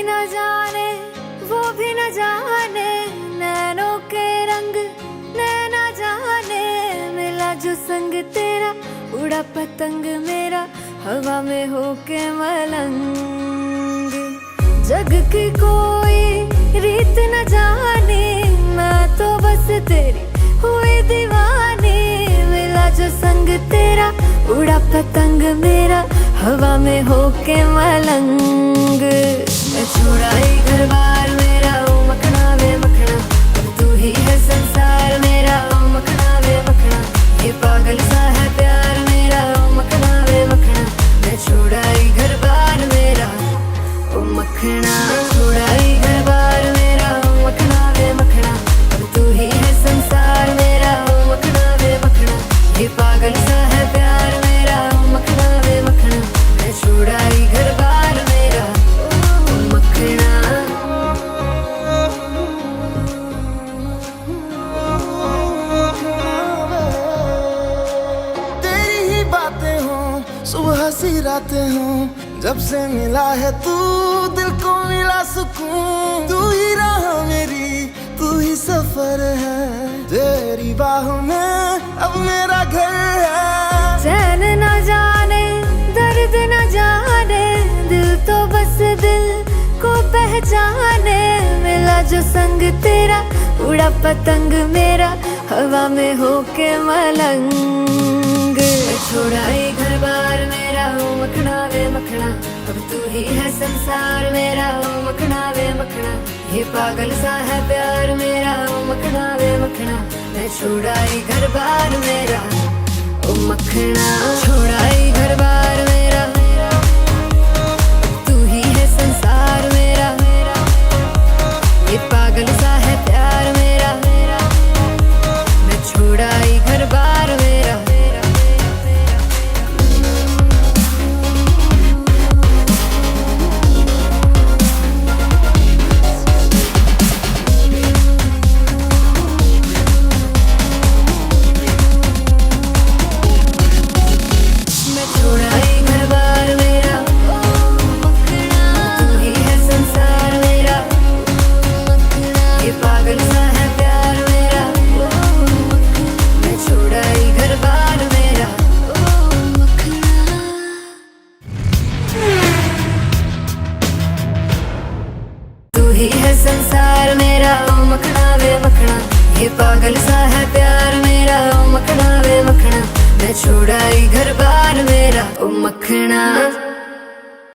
न जाने वो भी न जाने, नैनों के रंग नैना जाने। मिला जो संग तेरा उड़ा पतंग मेरा, हवा में होके मलंग। जग की कोई रीत न जाने, मैं तो बस तेरी हुई दीवानी। मिला जो संग तेरा उड़ा पतंग मेरा, हवा में होके मलंग। मैं छुड़ाई घर बार मेरा, ओ मखना वे मखना, अब तू ही है संसार मेरा, ओ मखना वे मखना। ये पागल सा है प्यार मेरा, ओ मखना वे मखना। मैं छुड़ाई घर बार मेरा, ओ मखना। छुड़ाई घर बार मेरा, ओ मखना वे मखना, अब तू ही है संसार मेरा, ओ मखना वे मखना। ये पागल सा है प्यार मेरा, ओ मखना वे मखना। मैं छुड़ाई घर बार मेरा, ओ मखना। तेरी ही बातें हों, सुबह सी रातें हों, जब से मिला है तू दिल को मिला सुकून। तू ही राह मेरी, तू ही सफर है, तेरी बाहों में अब मेरा घर है। चैन न जाने दर्द न जाने, दिल तो बस दिल को पहचाने। मिला जो संग तेरा उड़ा पतंग मेरा, हवा में होके मलंग। छुड़ाई घर बार मेरा, ओ मखना वे मखना, अब तू ही है संसार मेरा, ओ मखना वे मखना। ये पागल सा है प्यार मेरा, ओ मखना वे मखना। मैं छुड़ाई घर बार मेरा, ओ मखना। छुड़ाई घर बार मेरा, तू ही है संसार मेरा, ये पागल सा है प्यार मेरा। मैं छुड़ाई घर बार मेरा। संसार मेरा, ओ मखना वे मखना। ये पागल सा है प्यार मेरा, ओ मखना वे मखना। मैं छुड़ाई घर बार मेरा, ओ मखना।